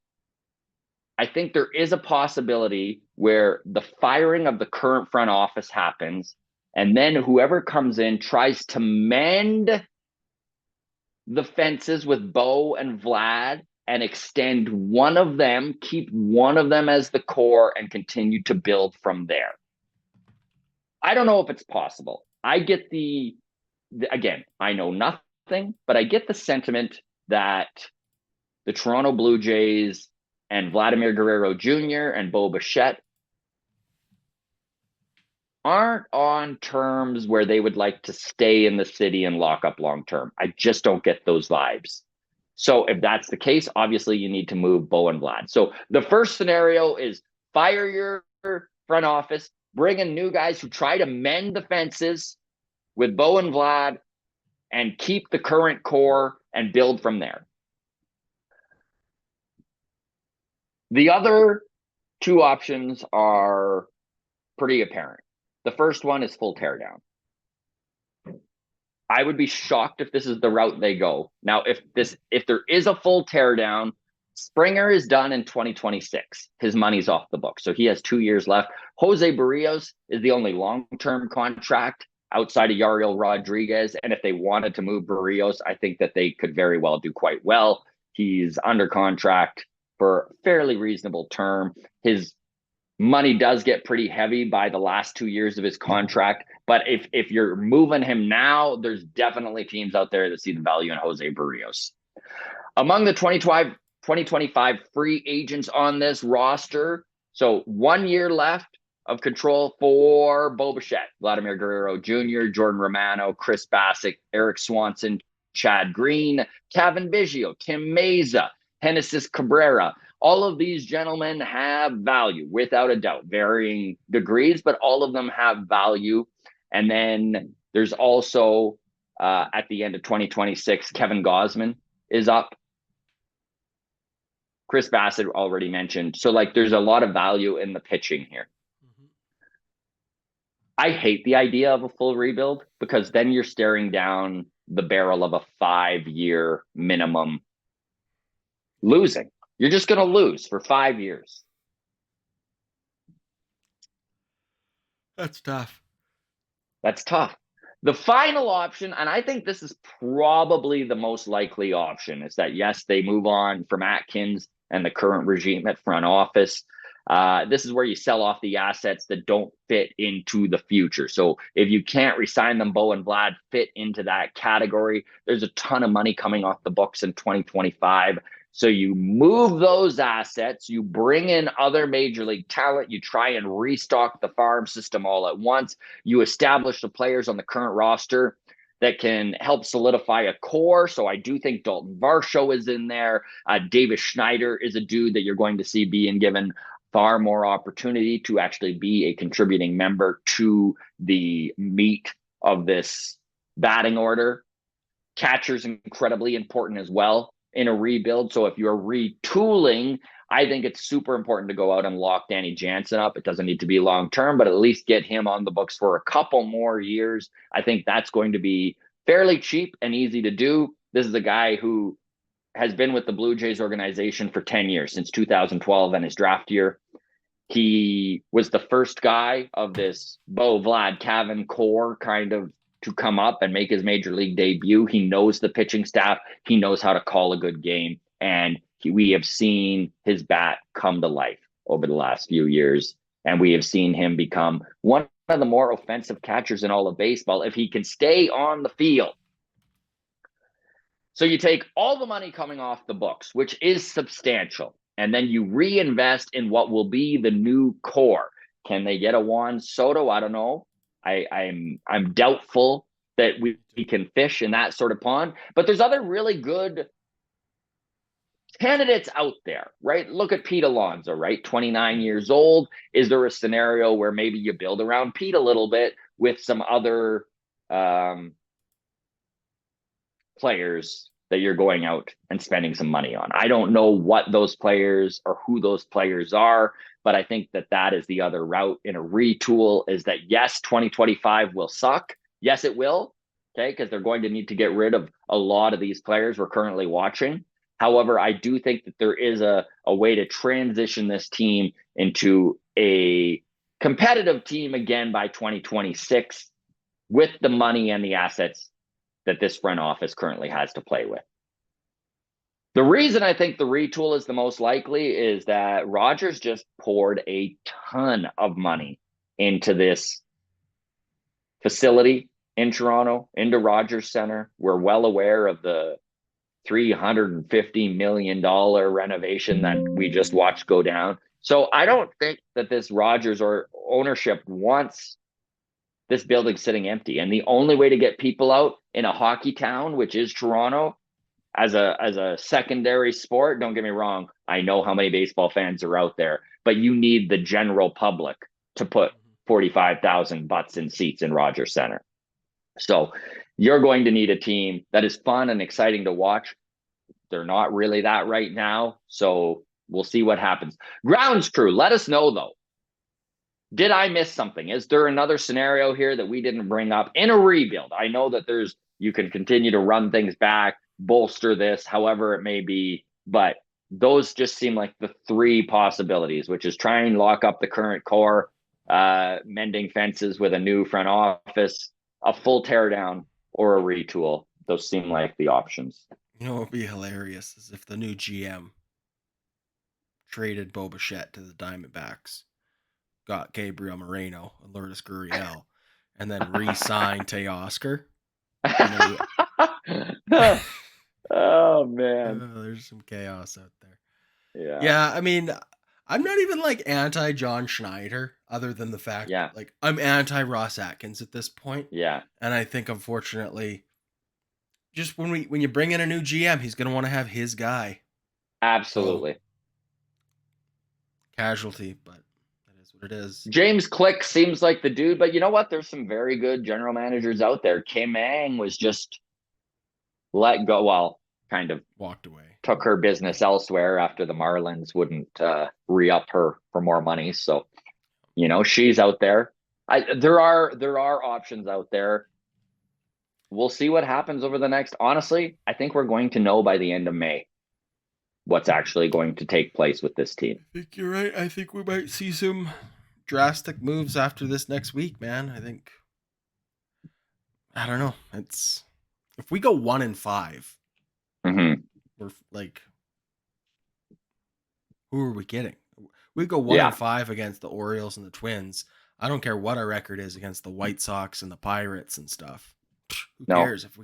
A: I think there is a possibility where the firing of the current front office happens, and then whoever comes in tries to mend the fences with Bo and Vlad and extend one of them, keep one of them as the core, and continue to build from there. I don't know if it's possible. I get again, I know nothing, but I get the sentiment that the Toronto Blue Jays and Vladimir Guerrero Jr. and Bo Bichette aren't on terms where they would like to stay in the city and lock up long term. I just don't get those vibes. So if that's the case, obviously you need to move Bo and Vlad. So the first scenario is fire your front office, bring in new guys who try to mend the fences with Bo and Vlad, and keep the current core and build from there. The other two options are pretty apparent. The first one is full teardown. I would be shocked if this is the route they go. Now, if there is a full teardown, Springer is done in 2026. His money's off the book. So he has 2 years left. Jose Barrios is the only long-term contract outside of Yariel Rodriguez. And if they wanted to move Barrios, I think that they could very well do quite well. He's under contract for a fairly reasonable term. His money does get pretty heavy by the last 2 years of his contract. But if you're moving him now, there's definitely teams out there that see the value in Jose Barrios. Among the 2025 free agents on this roster, so 1 year left of control for Bo Bichette, Vladimir Guerrero Jr., Jordan Romano, Chris Basset, Eric Swanson, Chad Green, Kevin Biggio, Tim Meza, Genesis Cabrera. All of these gentlemen have value, without a doubt, varying degrees, but all of them have value. And then there's also, at the end of 2026, Kevin Gausman is up. Chris Basset already mentioned. So, there's a lot of value in the pitching here. Mm-hmm. I hate the idea of a full rebuild because then you're staring down the barrel of a 5-year minimum losing. You're just going to lose for 5 years.
B: That's tough.
A: That's tough. The final option, and I think this is probably the most likely option, is that, yes, they move on from Atkins and the current regime at front office. This is where you sell off the assets that don't fit into the future. So if you can't re-sign them, Bo and Vlad fit into that category. There's a ton of money coming off the books in 2025. So you move those assets, you bring in other major league talent, you try and restock the farm system all at once. You establish the players on the current roster that can help solidify a core. So I do think Dalton Varsho is in there. Davis Schneider is a dude that you're going to see being given far more opportunity to actually be a contributing member to the meat of this batting order. Catcher's incredibly important as well in a rebuild. So if you're retooling, I think it's super important to go out and lock Danny Jansen up. It doesn't need to be long-term, but at least get him on the books for a couple more years. I think that's going to be fairly cheap and easy to do. This is a guy who has been with the Blue Jays organization for 10 years, since 2012 and his draft year. He was the first guy of this Bo, Vlad, Cavan core kind of to come up and make his major league debut. He knows the pitching staff. He knows how to call a good game. And we have seen his bat come to life over the last few years. And we have seen him become one of the more offensive catchers in all of baseball if he can stay on the field. So you take all the money coming off the books, which is substantial, and then you reinvest in what will be the new core. Can they get a Juan Soto? I don't know. I'm doubtful that we can fish in that sort of pond. But there's other really good candidates out there, right? Look at Pete Alonso, right? 29 years old. Is there a scenario where maybe you build around Pete a little bit with some other players that you're going out and spending some money on? I don't know what those players or who those players are, but I think that is the other route in a retool, is that, yes, 2025 will suck. Yes, it will. Okay. Because they're going to need to get rid of a lot of these players we're currently watching. However, I do think that there is a way to transition this team into a competitive team again by 2026 with the money and the assets that this front office currently has to play with. The reason I think the retool is the most likely is that Rogers just poured a ton of money into this facility in Toronto, into Rogers Center. We're well aware of the $350 million renovation that we just watched go down. So I don't think that this Rogers or ownership wants this building sitting empty. And the only way to get people out in a hockey town, which is Toronto, as a secondary sport, don't get me wrong, I know how many baseball fans are out there, but you need the general public to put 45,000 butts in seats in Rogers Center. So you're going to need a team that is fun and exciting to watch. They're not really that right now, so we'll see what happens. Grounds crew, let us know though. Did I miss something? Is there another scenario here that we didn't bring up in a rebuild? I know that you can continue to run things back, bolster this, however it may be, but those just seem like the three possibilities, which is try and lock up the current core, mending fences with a new front office, a full teardown, or a retool. Those seem like the options.
B: You know what would be hilarious is if the new GM traded Bo Bichette to the Diamondbacks, got Gabriel Moreno and Lourdes Gurriel, and then re-signed Teoscar.
A: Oh man,
B: there's some chaos out there.
A: Yeah,
B: I mean, I'm not even like anti John Schneider, other than the fact like I'm anti Ross Atkins at this point.
A: Yeah,
B: and I think unfortunately, just when you bring in a new GM, he's gonna want to have his guy.
A: Absolutely.
B: So, casualty, but that is what it is.
A: James Click seems like the dude, but you know what? There's some very good general managers out there. Kim Ang was just let go. Well, kind of
B: walked away,
A: took her business elsewhere after the Marlins wouldn't re-up her for more money. So, she's out there. There are options out there. We'll see what happens over the next. Honestly, I think we're going to know by the end of May what's actually going to take place with this team.
B: I think you're right. I think we might see some drastic moves after this next week, man. I don't know. It's if we go 1-5, we're like, who are we getting? We go 1-5 against the Orioles and the Twins. I don't care what our record is against the White Sox and the Pirates and stuff. Who cares if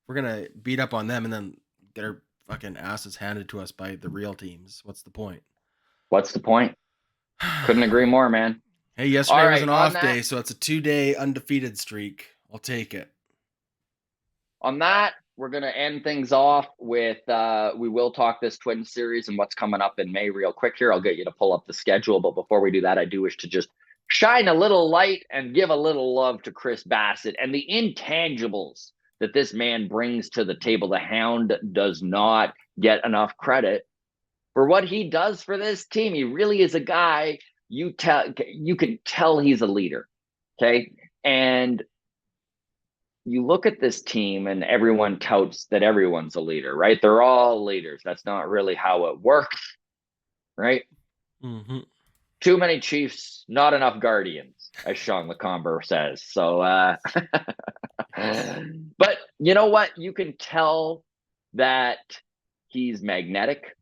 B: we're gonna beat up on them and then get our fucking asses handed to us by the real teams? What's the point?
A: Couldn't agree more, man.
B: Hey, yesterday was an off day, so it's a 2-day undefeated streak. I'll take it.
A: On that, we're going to end things off with, we will talk this Twin series and what's coming up in May real quick here. I'll get you to pull up the schedule. But before we do that, I do wish to just shine a little light and give a little love to Chris Basset and the intangibles that this man brings to the table. The Hound does not get enough credit for what he does for this team. He really is a guy, you can tell he's a leader, okay? And you look at this team and everyone touts that everyone's a leader, right? They're all leaders. That's not really how it works, right?
B: Mm-hmm.
A: Too many Chiefs, not enough Guardians, as Sean Lecomber says. So, but you know what? You can tell that he's magnetic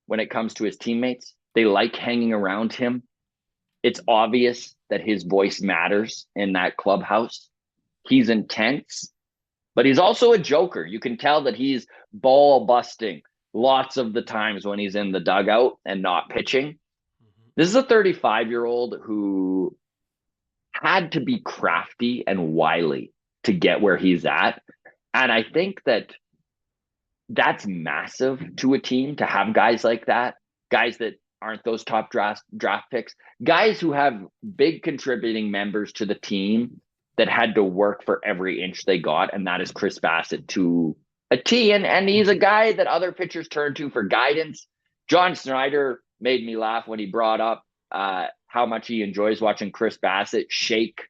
A: when it comes to his teammates. They like hanging around him. It's obvious that his voice matters in that clubhouse. He's intense, but he's also a joker. You can tell that he's ball busting lots of the times when he's in the dugout and not pitching. Mm-hmm. This is a 35-year-old who had to be crafty and wily to get where he's at. And I think that that's massive to a team to have guys like that, guys that aren't those top draft picks, guys who have big contributing members to the team that had to work for every inch they got, and that is Chris Basset to a T. And he's a guy that other pitchers turn to for guidance. John Schneider made me laugh when he brought up how much he enjoys watching Chris Basset shake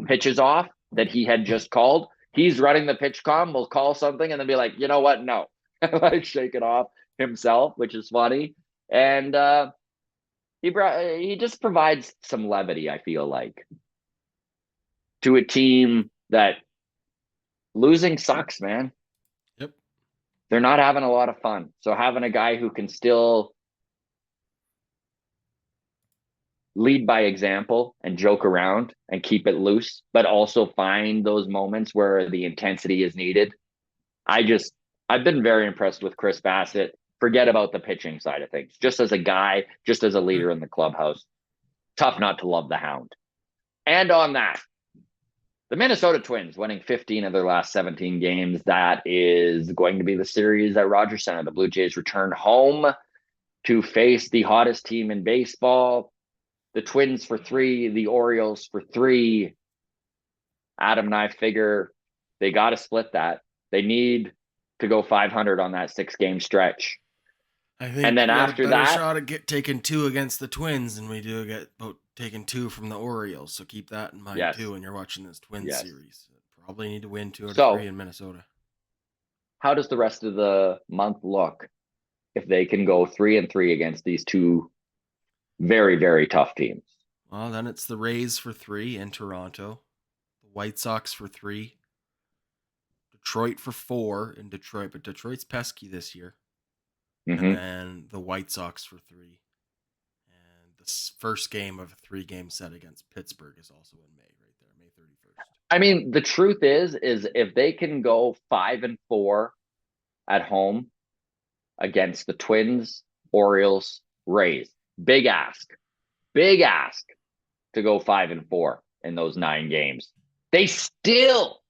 A: pitches off that he had just called. He's running the pitch comm, will call something and then be like, you know what? No. Like shake it off himself, which is funny. And he just provides some levity, I feel like, to a team that losing sucks, man.
B: Yep.
A: They're not having a lot of fun. So having a guy who can still lead by example and joke around and keep it loose, but also find those moments where the intensity is needed. I've been very impressed with Chris Basset. Forget about the pitching side of things. Just as a guy, just as a leader in the clubhouse, tough not to love the Hound. And on that, The Minnesota Twins winning 15 of their last 17 games. That is going to be the series at Rogers Center. The Blue Jays return home to face the hottest team in baseball. The Twins for 3, the Orioles for 3. Adam and I figure they got to split that. They need to go 500 on that 6-game stretch.
B: I think
A: and then
B: we got
A: after
B: a better
A: that,
B: shot at taking 2 against the Twins than we do get taking 2 from the Orioles. So keep that in mind
A: yes,
B: too when you're watching this Twins
A: yes.
B: series. Probably need to win 2 out of
A: So,
B: 3 in Minnesota.
A: how does the rest of the month look if they can go 3-3 against these two very, very tough teams?
B: Well, then it's the Rays for 3 in Toronto, the White Sox for 3, Detroit for 4 in Detroit, but Detroit's pesky this year.
A: Mm-hmm.
B: And then the White Sox for 3. And the first game of a 3-game set against Pittsburgh is also in May, right there, May 31st.
A: I mean, the truth is if they can go 5-4 at home against the Twins, Orioles, Rays, big ask to go 5-4 in those 9 games. They still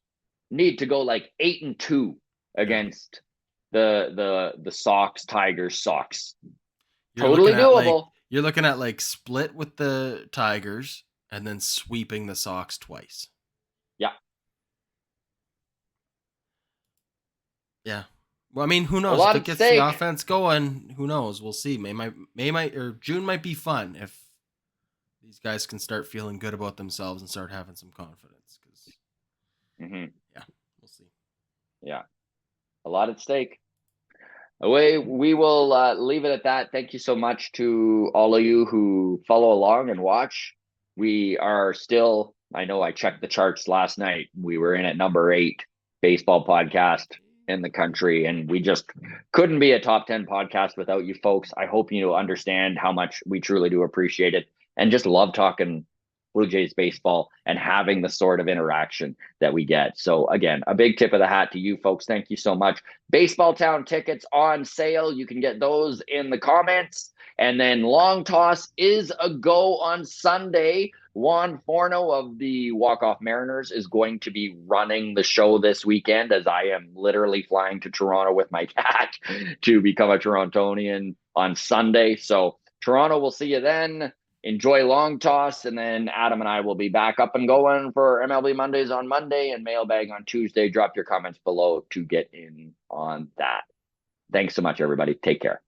A: need to go like 8-2 against the Sox, Tigers, Sox. Totally doable.
B: You're looking at like split with the Tigers and then sweeping the Sox twice.
A: Yeah.
B: Yeah. Well, I mean, who knows? If it gets the offense going, who knows? We'll see. June might be fun if these guys can start feeling good about themselves and start having some confidence.
A: Mm-hmm.
B: Yeah, we'll see.
A: Yeah, a lot at stake. We will leave it at that. Thank you so much to all of you who follow along and watch. We are still, I know I checked the charts last night. We were in at number 8 baseball podcast in the country, and we just couldn't be a top 10 podcast without you folks. I hope you understand how much we truly do appreciate it and just love talking Blue Jays baseball and having the sort of interaction that we get. So again, a big tip of the hat to you folks. Thank you so much. Baseball Town tickets on sale. You can get those in the comments. And then Long Toss is a go on Sunday. Juan Forno of the Walk-Off Mariners is going to be running the show this weekend, as I am literally flying to Toronto with my cat to become a Torontonian on Sunday. So Toronto, we'll see you then. Enjoy Long Toss, and then Adam and I will be back up and going for MLB Mondays on Monday and Mailbag on Tuesday. Drop your comments below to get in on that. Thanks so much, everybody. Take care.